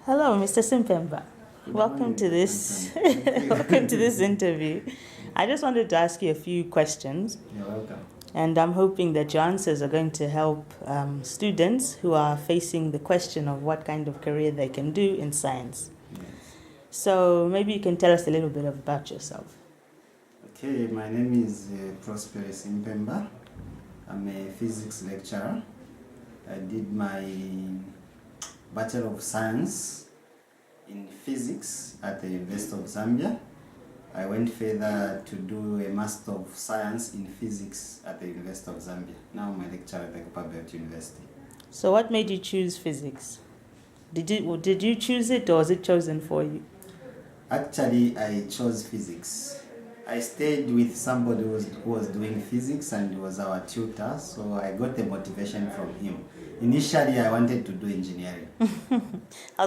Hello, Mr. Simpemba. Welcome to this welcome to this interview. I just wanted to ask you a few questions. You're welcome. And I'm hoping that your answers are going to help students who are facing the question of what kind of career they can do in science. Yes. So maybe you can tell us a little bit about yourself. Okay, my name is Prospery Simpemba. I'm a physics lecturer. I did my Bachelor of Science in Physics at the University of Zambia. I went further to do a Master of Science in Physics at the University of Zambia. Now I'm a lecturer at the Copperbelt University. So what made you choose physics? Did you choose it or was it chosen for you? Actually, I chose physics. I stayed with somebody who was doing physics and he was our tutor, so I got the motivation from him. Initially, I wanted to do engineering.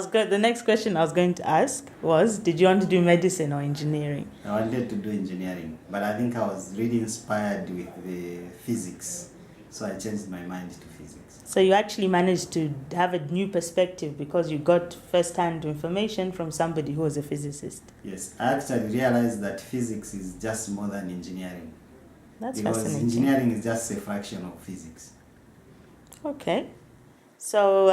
The next question I was going to ask was, did you want to do medicine or engineering? I wanted to do engineering, but I think I was really inspired with the physics, so I changed my mind to physics. So you actually managed to have a new perspective because you got first-hand information from somebody who was a physicist. Yes, I actually realized that physics is just more than engineering. That's because fascinating. Engineering is just a fraction of physics. Okay. So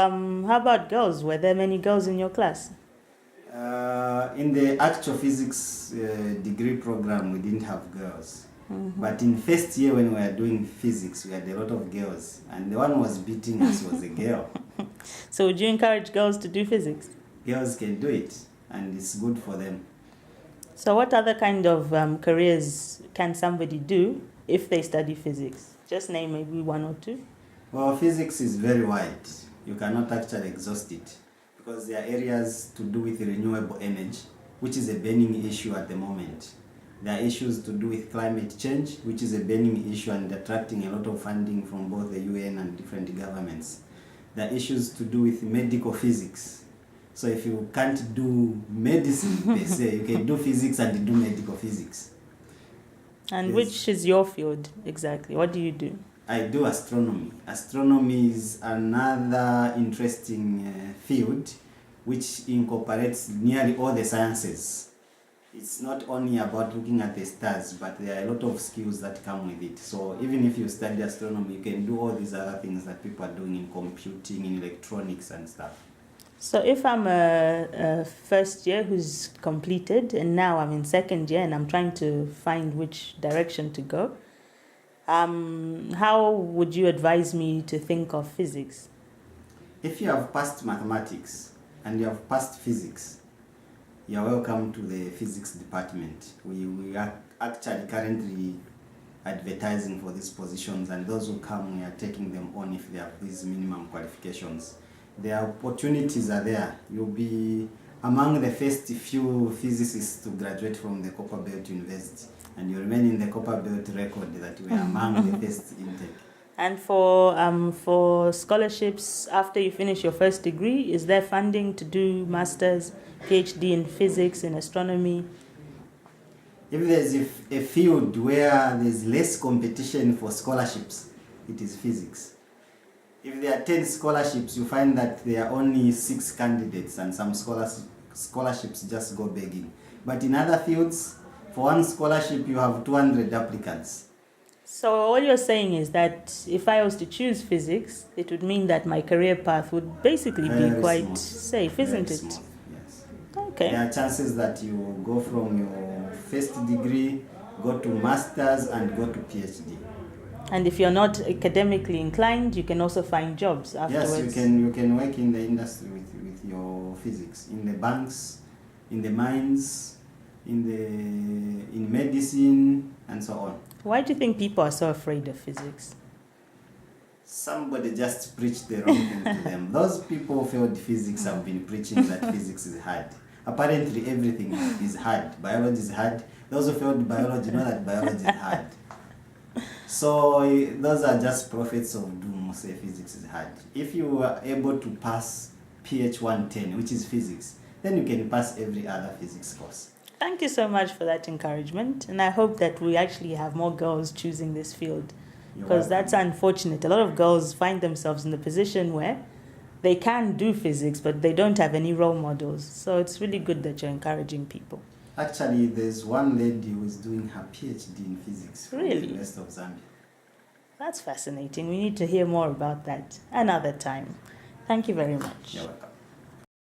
how about girls? Were there many girls in your class? In the actual physics degree program, we didn't have girls. Mm-hmm. But in first year when we were doing physics, we had a lot of girls. And the one who was beating us was a girl. So would you encourage girls to do physics? Girls can do it, and it's good for them. So what other kind of careers can somebody do if they study physics? Just name maybe one or two. Well, physics is very wide. You cannot actually exhaust it because there are areas to do with renewable energy, which is a burning issue at the moment. There are issues to do with climate change, which is a burning issue and attracting a lot of funding from both the UN and different governments. There are issues to do with medical physics. So if you can't do medicine per se, you can do physics and do medical physics. And yes. Which is your field exactly? What do you do? I do astronomy. Astronomy is another interesting field which incorporates nearly all the sciences. It's not only about looking at the stars, but there are a lot of skills that come with it. So even if you study astronomy, you can do all these other things that people are doing in computing, in electronics and stuff. So if I'm a first year who's completed and now I'm in second year and I'm trying to find which direction to go, how would you advise me to think of physics? If you have passed mathematics and you have passed physics, you're welcome to the physics department. We are actually currently advertising for these positions, and those who come, we are taking them on if they have these minimum qualifications. The opportunities are there. You'll be among the first few physicists to graduate from the Copperbelt University, and you remain in the Copperbelt record that we are among the first intake. And for scholarships after you finish your first degree, is there funding to do masters, PhD in physics, in astronomy? If there's a field where there's less competition for scholarships, it is physics. If there are 10 scholarships, you find that there are only 6 candidates and some scholarships just go begging. But in other fields, for one scholarship, you have 200 applicants. So all you're saying is that if I was to choose physics, it would mean that my career path would basically be quite safe, isn't it? Yes. Okay. There are chances that you go from your first degree, go to master's and go to PhD. And if you're not academically inclined, you can also find jobs afterwards. Yes, you can work in the industry with your physics, in the banks, in the mines, in medicine, and so on. Why do you think people are so afraid of physics? Somebody just preached the wrong thing to them. Those people who failed physics have been preaching that physics is hard. Apparently everything is hard. Biology is hard. Those who failed biology know that biology is hard. So those are just prophets of doom who say physics is hard. If you are able to pass PH 110, which is physics, then you can pass every other physics course. Thank you so much for that encouragement, and I hope that we actually have more girls choosing this field, because that's unfortunate. A lot of girls find themselves in the position where they can do physics, but they don't have any role models. So it's really good that you're encouraging people. Actually, there's one lady who is doing her PhD in physics from Really? the University of Zambia. That's fascinating. We need to hear more about that another time. Thank you very much. You're welcome.